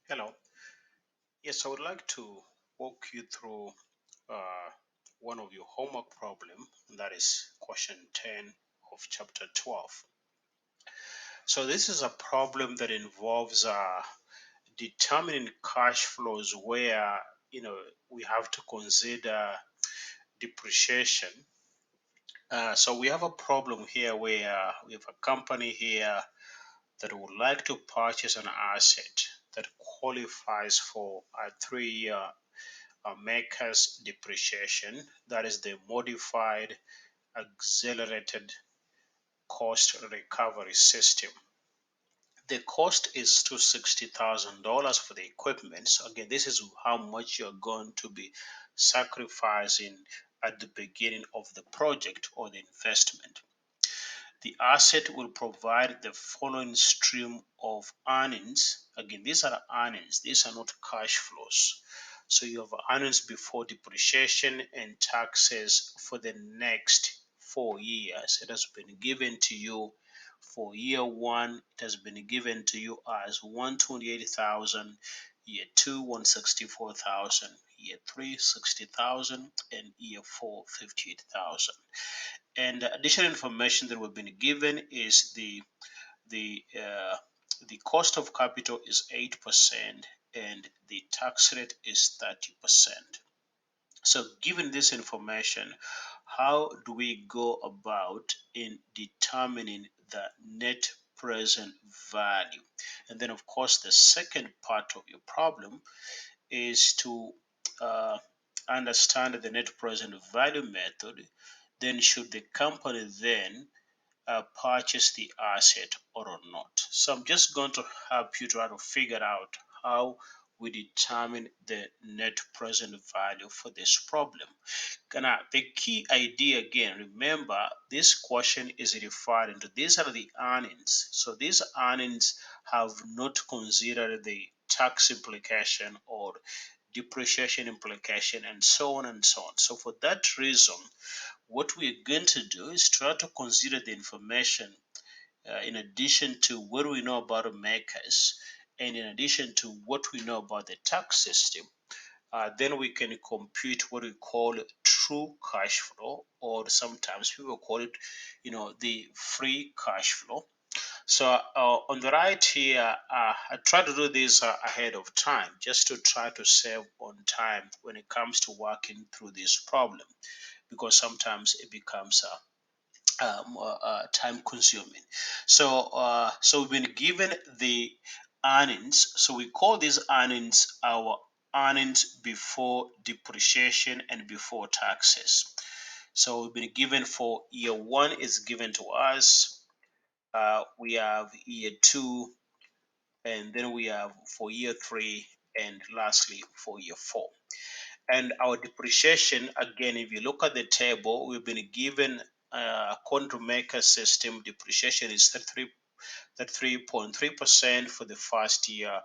Hello. Yes, I would like to walk you through uh, one of your homework problem, that is question 10 of chapter 12. So this is a problem that involves determining cash flows where we have to consider depreciation. So we have a problem here where we have a company here that would like to purchase an asset that qualifies for a 3-year maker's depreciation, that is the modified accelerated cost recovery system. The cost is to $60,000 for the equipment. So again, this is how much you're going to be sacrificing at the beginning of the project or the investment. The asset will provide the following stream of earnings. Again, these are earnings, these are not cash flows. So you have earnings before depreciation and taxes for the next 4 years. It has been given to you for year one, it has been given to you as 128,000, year two, 164,000, year three, 60,000, and year four, 58,000. And the additional information that we've been given is the uh, the cost of capital is 8% and the tax rate is 30%. So given this information, how do we go about in determining the net present value? And then of course the second part of your problem is to uh, understand the net present value method. Then should the company then purchase the asset or not? So I'm just going to help you try to figure out how we determine the net present value for this problem. Now, the key idea again, remember this question is referring to these are the earnings. So these earnings have not considered the tax implication or depreciation implication and so on and so on. So for that reason, what we're going to do is try to consider the information in addition to what we know about makers and in addition to what we know about the tax system. Then we can compute what we call true cash flow, or sometimes people call it, the free cash flow. So on the right here, I try to do this ahead of time just to try to save on time when it comes to working through this problem, because sometimes it becomes time consuming. So we've been given the earnings. So we call these earnings our earnings before depreciation and before taxes. So we've been given for year one is given to us. We have year two, and then we have for year three, and lastly for year four. And our depreciation, again, if you look at the table, we've been given according to maker system, depreciation is 33.3% for the first year,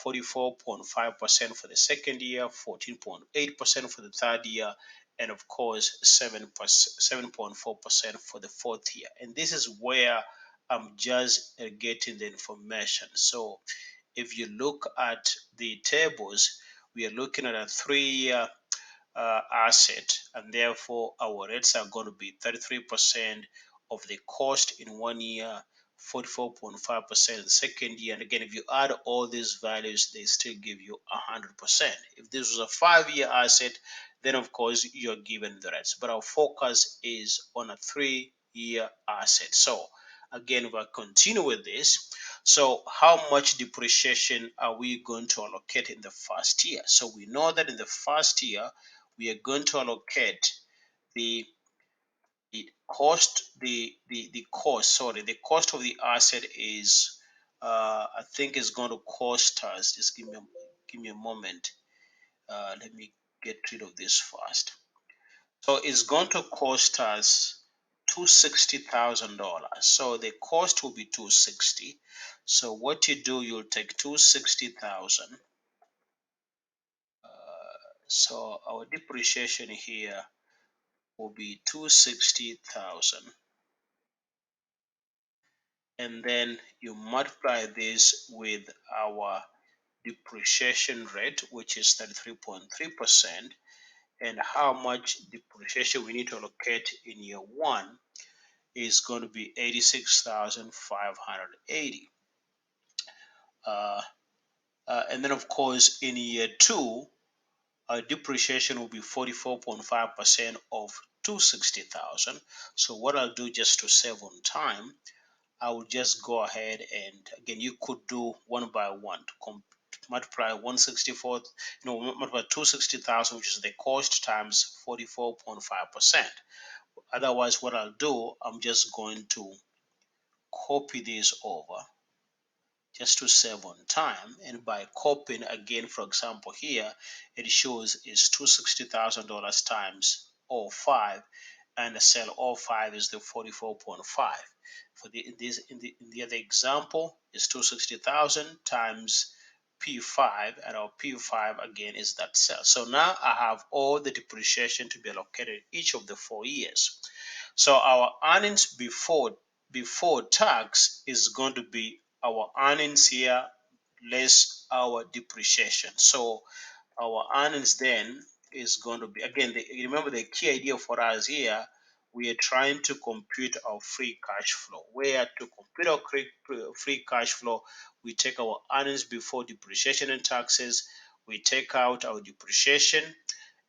44.5% for the second year, 14.8% for the third year, and of course 7.4% for the fourth year. And this is where I'm just getting the information. So if you look at the tables, we are looking at a 3-year asset, and therefore our rates are going to be 33% of the cost in 1 year, 44.5% in the second year. And again, if you add all these values, they still give you 100%. If this was a 5-year asset, then of course you're given the rates. But our focus is on a 3-year asset. So again, we'll continue with this. So how much depreciation are we going to allocate in the first year? So we know that in the first year, we are going to allocate the the cost of the asset is I think is going to cost us, just give me a moment, let me get rid of this first. So it's going to cost us $260,000. So the cost will be 260. So what you do, you'll take 260,000. So our depreciation here will be 260,000, and then you multiply this with our depreciation rate, which is 33.3%, and how much depreciation we need to allocate in year one is going to be 86,580. Uh, and then, of course, in year two, depreciation will be 44.5% of 260,000. So what I'll do just to save on time, I will just go ahead and again, you could do one by one to multiply 164, multiply 260,000, which is the cost, times 44.5%. Otherwise, what I'll do, I'm just going to copy this over just to save on time. And by copying again, for example, here it shows is $260,000 times O5, and the cell O5 is the 44.5. For the other example is 260,000 times P5, and our P5 again is that cell. So now I have all the depreciation to be allocated each of the 4 years. So our earnings before tax is going to be our earnings here less our depreciation. So our earnings then is going to be, again, remember the key idea for us here, we are trying to compute our free cash flow. Where to compute our free cash flow, we take our earnings before depreciation and taxes, we take out our depreciation,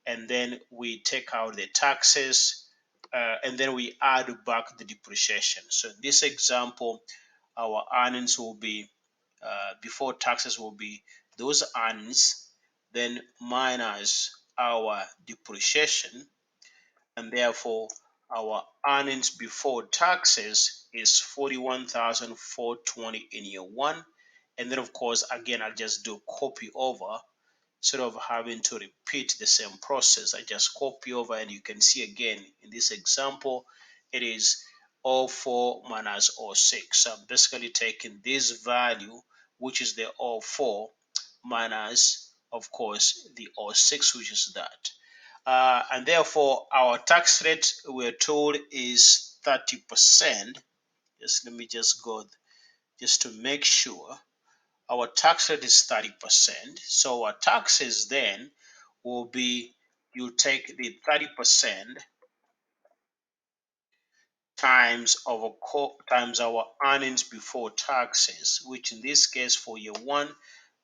and then we take out the taxes, and then we add back the depreciation. So in this example, our earnings will be, before taxes will be those earnings, then minus our depreciation, and therefore our earnings before taxes is 41,420 in year one. And then of course, again, I'll just do copy over. Instead of having to repeat the same process, I just copy over, and you can see again in this example, it is O4 minus O6. So I'm basically taking this value, which is the O4, minus, of course, the O6, which is that. And therefore, our tax rate, we're told, is 30%. Just let me just go just to make sure. Our tax rate is 30%. So our taxes then will be, you take the 30% times our earnings before taxes, which in this case for year one,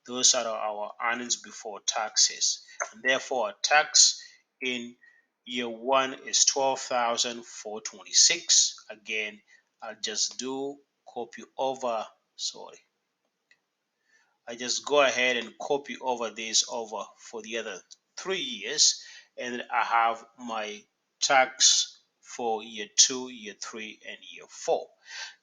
those are our earnings before taxes. And therefore our tax in year one is 12,426. Again, I'll just do copy over, sorry. I just go ahead and copy over this over for the other 3 years, and I have my tax for year 2, year 3, and year 4.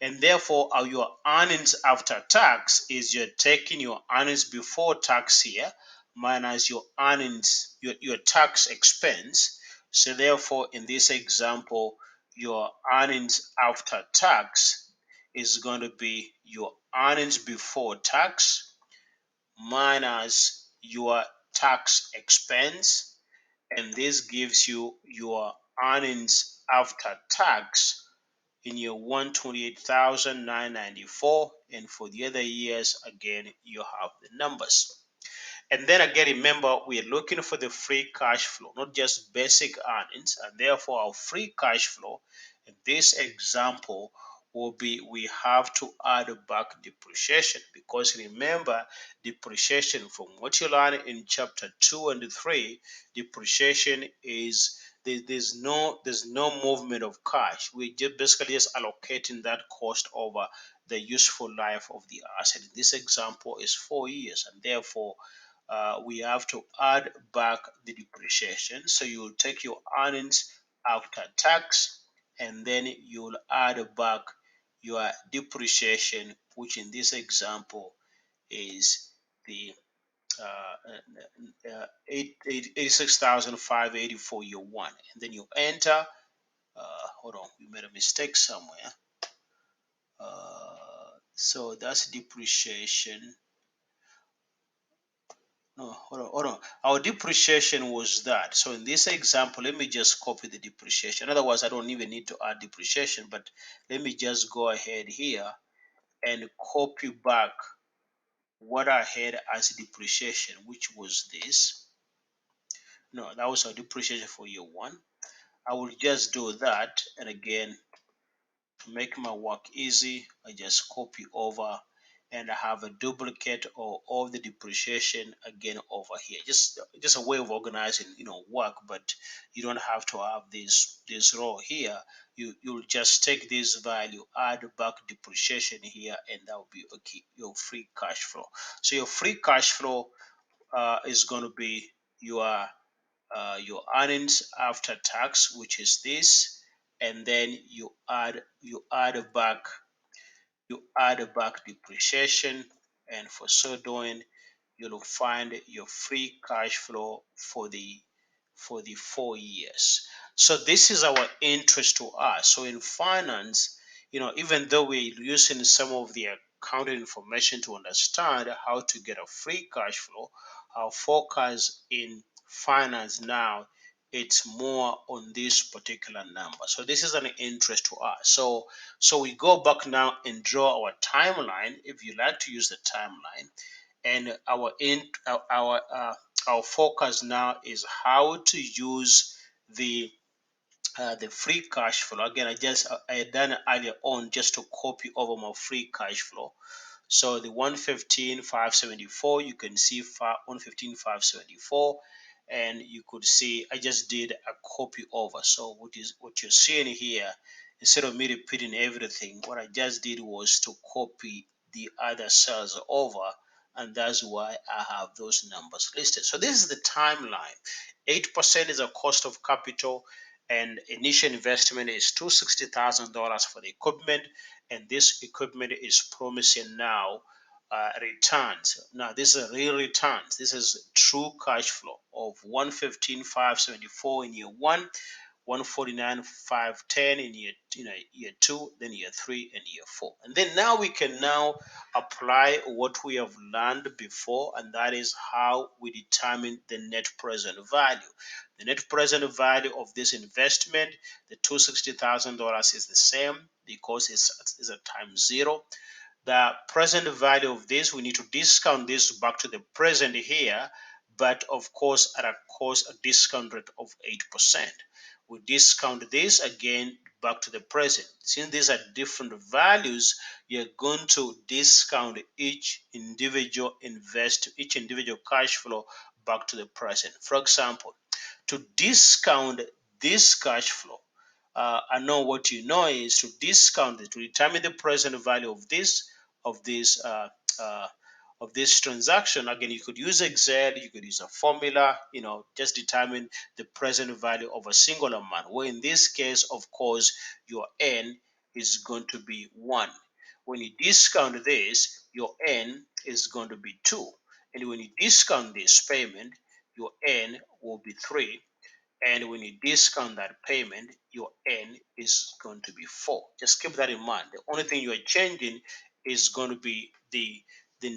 And therefore, your earnings after tax is you're taking your earnings before tax here minus your earnings, your tax expense. So therefore, in this example, your earnings after tax is going to be your earnings before tax minus your tax expense, and this gives you your earnings after tax in your 128,994, and for the other years again you have the numbers. And then again, remember, we are looking for the free cash flow, not just basic earnings. And therefore, our free cash flow in this example will be, we have to add back depreciation, because remember, depreciation, from what you learn in chapter 2 and 3, depreciation is, there's no movement of cash. We just basically just allocating that cost over the useful life of the asset. This example is 4 years, and therefore we have to add back the depreciation. So you'll take your earnings after tax, and then you'll add back your depreciation, which in this example is the 86,580 for year one. And then you enter, hold on, we made a mistake somewhere. So that's depreciation. No, hold on. Our depreciation was that. So in this example, let me just copy the depreciation. Otherwise, I don't even need to add depreciation, but let me just go ahead here and copy back what I had as depreciation, which was this. No, that was our depreciation for year one. I will just do that, and again, to make my work easy, I just copy over and I have a duplicate of all the depreciation again over here. Just a way of organizing, work, but you don't have to have this row here. You'll just take this value, add back depreciation here, and that will be okay, your free cash flow. So your free cash flow is going to be your earnings after tax, which is this, and then you add back depreciation, and for so doing, you'll find your free cash flow for the 4 years. So this is our interest to us. So in finance, even though we're using some of the accounting information to understand how to get a free cash flow, our focus in finance now, it's more on this particular number. So this is an interest to us. So we go back now and draw our timeline, if you like to use the timeline, and our focus now is how to use the free cash flow. Again, I had done it earlier on just to copy over my free cash flow. So the 115,574, you can see 115,574, and you could see I just did a copy over. So what you're seeing here, instead of me repeating everything, what I just did was to copy the other cells over, and that's why I have those numbers listed. So this is the timeline. 8% is a cost of capital, and initial investment is $260,000 for the equipment, and this equipment is promising now returns. Now this is a real returns. This is true cash flow of 115,574 in year one, 149,510 in year two, then year three, and year four. And then now we can now apply what we have learned before, and that is how we determine the net present value. The net present value of this investment, the $260,000, is the same because it's a times zero. The present value of this, we need to discount this back to the present here, but of course at a cost, a discount rate of 8%. We discount this again back to the present. Since these are different values, you're going to discount each individual cash flow back to the present. For example, to discount this cash flow, I know what you know is to discount it, to determine the present value of this uh, of this transaction. Again, you could use Excel, you could use a formula, just determine the present value of a single amount. Well, in this case, of course, your N is going to be 1. When you discount this, your N is going to be 2. And when you discount this payment, your N will be 3. And when you discount that payment, your N is going to be 4. Just keep that in mind. The only thing you are changing is going to be the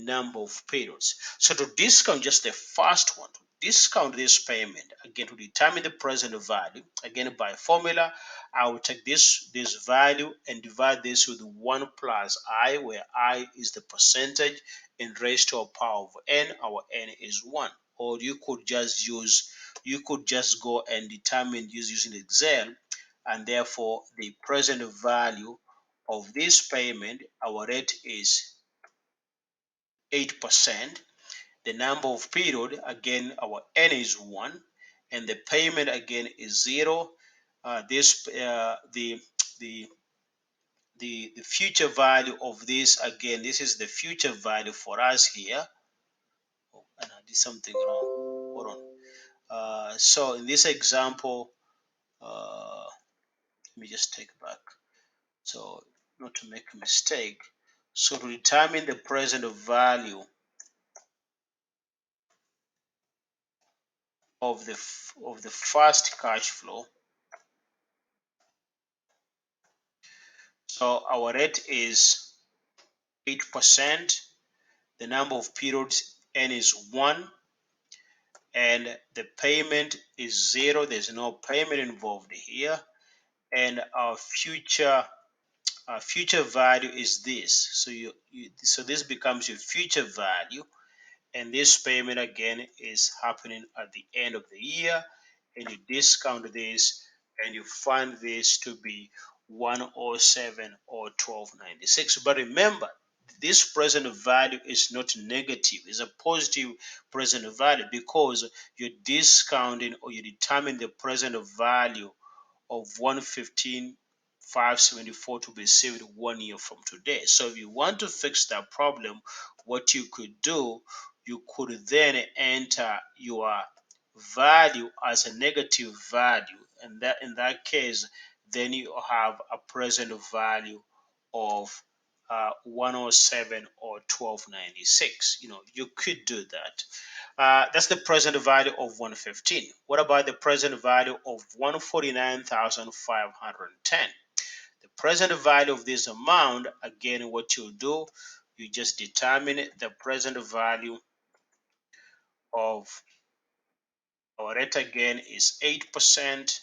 number of periods. So to discount just the first one, to discount this payment, again to determine the present value, again by formula, I will take this value and divide this with 1 plus I, where I is the percentage, and raised to a power of n. Our n is 1. Or you could just go and determine using Excel, and therefore the present value of this payment, our rate is 8%. The number of period, again our n is 1, and the payment again is 0. This the future value of this, again, this is the future value for us here. Oh, and I did something wrong. Hold on. So in this example, let me just take back. So not to make a mistake. So to determine the present value of the first cash flow, so our rate is 8%. The number of periods n is 1, and the payment is 0. There's no payment involved here, and our future future value is this. So so this becomes your future value, and this payment again is happening at the end of the year, and you discount this and you find this to be 107 or 1296. But remember, this present value is not negative, it's a positive present value, because you're discounting or you determine the present value of 115,574 to be received 1 year from today. So if you want to fix that problem, what you could do, you could then enter your value as a negative value, and that in that case, then you have a present value of 107 or 1296. You could do that. That's the present value of 115. What about the present value of 149,510? The present value of this amount, again, what you do, you just determine the present value of our rate again is 8%.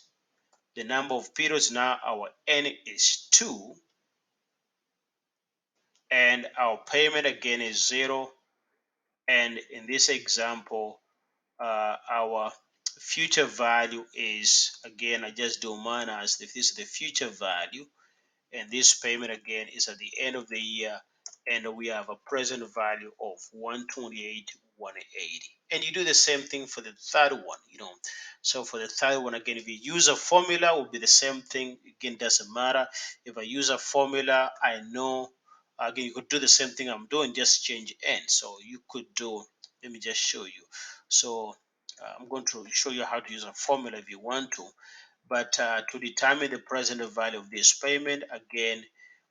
The number of periods now, our N is 2, and our payment again is 0. And in this example, our future value is, again, I just do minus if this is the future value, and this payment again is at the end of the year, and we have a present value of 128 180. And you do the same thing for the third one. So for the third one, again, if you use a formula, it will be the same thing. Again, doesn't matter if I use a formula. I know, again, you could do the same thing I'm doing, just change n. So you could do, let me just show you. So I'm going to show you how to use a formula if you want to. But to determine the present value of this payment, again,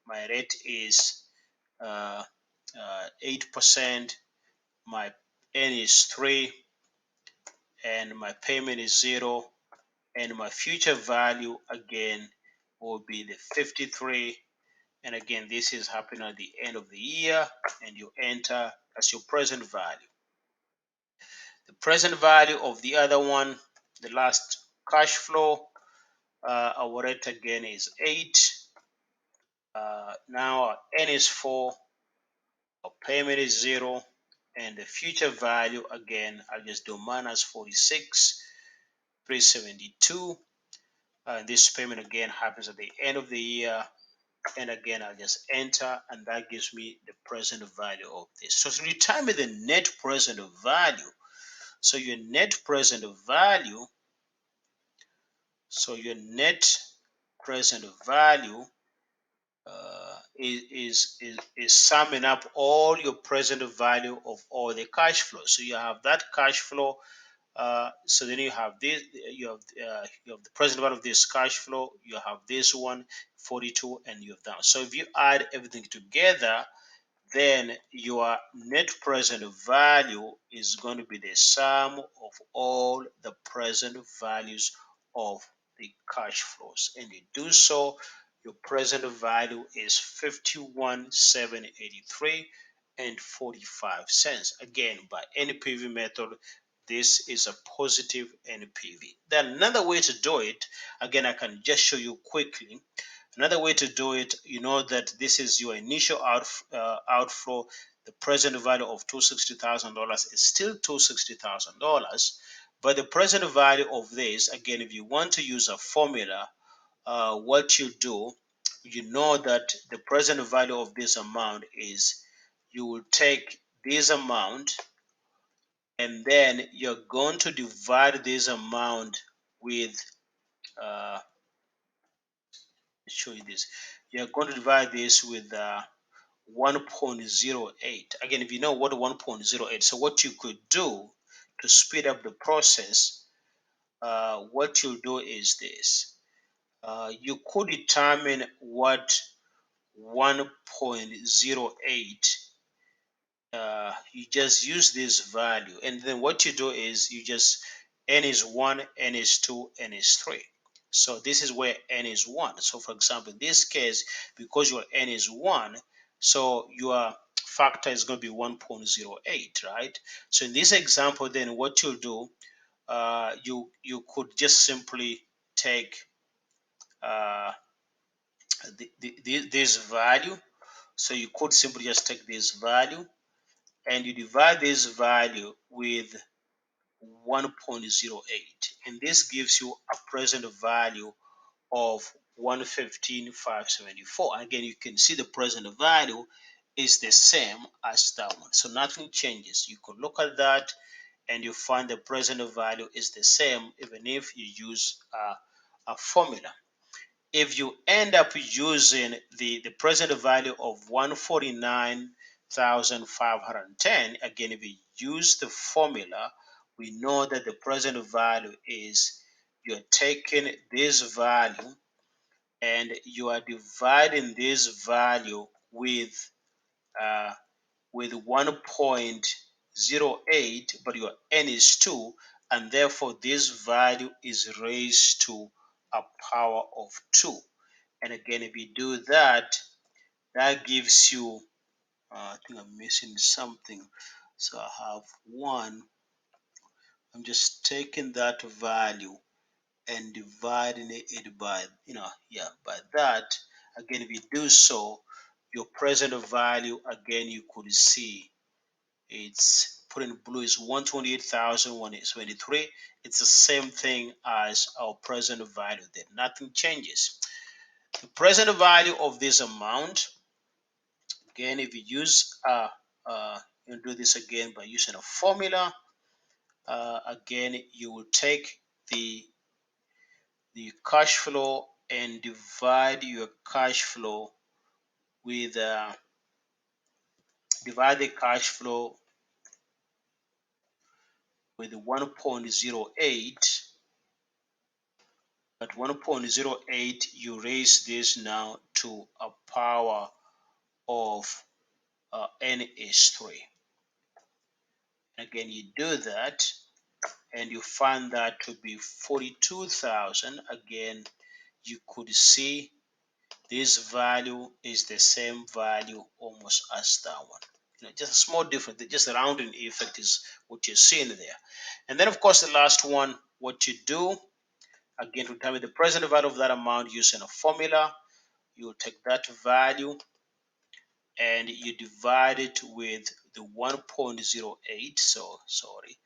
my rate is 8%, my N is 3, and my payment is 0, and my future value again will be the 53. And again, this is happening at the end of the year, and you enter as your present value. The present value of the other one, the last cash flow, our rate again is 8. Now our N is 4, our payment is 0, and the future value again, I'll just do minus 46, 372. This payment again happens at the end of the year, and again I'll just enter, and that gives me the present value of this. So to determine the net present value, so your net present value, so your net present value is summing up all your present value of all the cash flow. So you have that cash flow. So then you have this. You have the present value of this cash flow. You have this one, 42, and you have that. So if you add everything together, then your net present value is going to be the sum of all the present values of the cash flows. And you do so, your present value is 51,783 and 45 cents. Again, by NPV method, this is a positive NPV. Then another way to do it, again, I can just show you quickly. Another way to do it, you know that this is your initial outflow. The present value of $260,000 is still $260,000, but the present value of this, again, if you want to use a formula, what you do, you know that the present value of this amount is, you will take this amount, and then you're going to divide this amount with show you this. You're going to divide this with 1.08. Again, if you know what 1.08, so what you could do to speed up the process, what you'll do is this. You could determine what 1.08, you just use this value, and then what you do is you just, n is 1, n is 2, n is 3. So this is where n is 1. So for example, in this case, because your n is 1, so your factor is going to be 1.08, right? So in this example, then what you'll do, you could just simply take this value. So you could simply just take this value and you divide this value with 1.08, and this gives you a present value of 115,574. Again, you can see the present value is the same as that one, so nothing changes. You could look at that and you find the present value is the same even if you use a formula. If you end up using the present value of 149,510, again, if you use the formula, we know that the present value is, you're taking this value and you are dividing this value uh, with 1.08, but your n is 2, and therefore this value is raised to a power of 2. And again, if you do that, that gives you, I think I'm missing something. So I have 1. I'm just taking that value and dividing it by, by that. Again, if you do so, your present value, again, you could see it's put in blue is 128,123. It's the same thing as our present value there. Nothing changes. The present value of this amount, again, if you use you do this again by using a formula. Again, you will take the cash flow and divide your cash flow with divide the cash flow with 1.08. At 1.08, you raise this now to a power of n is 3. Again, you do that and you find that to be 42,000. Again, you could see this value is the same value almost as that one. Just a small difference, just the rounding effect is what you're seeing there. And then, of course, the last one, what you do, again, to determine the present value of that amount using a formula, you take that value and you divide it with the 1.08. So, sorry,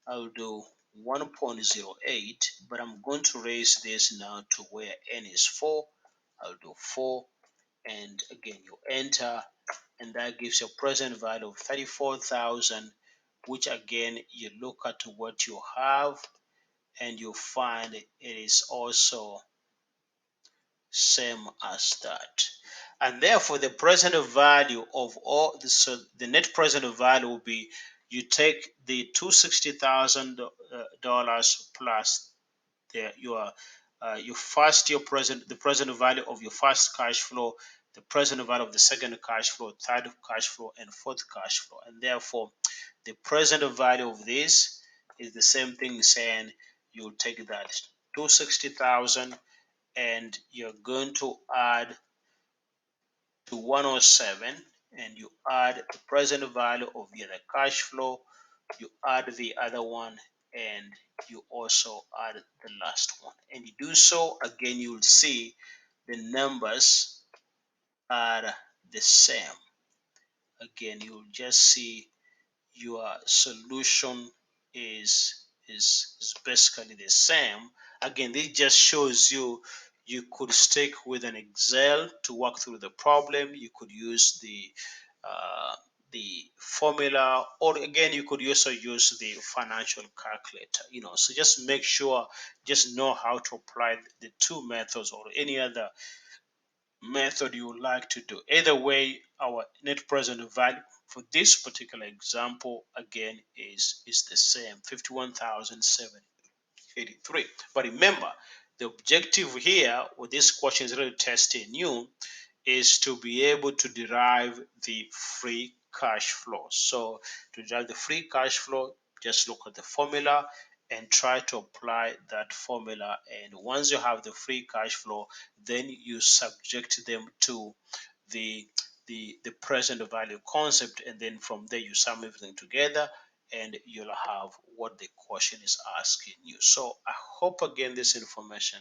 I'll do 1.08, but I'm going to raise this now to where n is 4. I'll do 4, and again you enter, and that gives you a present value of 34,000, which again you look at what you have and you find it is also same as that. And therefore the present value of all this, so the net present value will be, you take the $260,000 plus your first year present, the present value of your first cash flow, the present value of the second cash flow, third cash flow, and fourth cash flow. And therefore the present value of this is the same thing saying you take that 260,000 and you're going to add to 107, and you add the present value of the other cash flow, you add the other one, and you also add the last one. And you do so, again, you'll see the numbers are the same. Again, you'll just see your solution is basically the same. Again, this just shows you, you could stick with an Excel to work through the problem. You could use uh, the formula, or again you could also use the financial calculator. So just make sure, just know how to apply the two methods or any other method you would like to do. Either way, our net present value for this particular example again is the same, 51,783. But remember, the objective here with this question is really testing you is to be able to derive the free cash flow. So to derive the free cash flow, just look at the formula and try to apply that formula. And once you have the free cash flow, then you subject them to the the present value concept, and then from there you sum everything together and you'll have what the question is asking you. So I hope again this information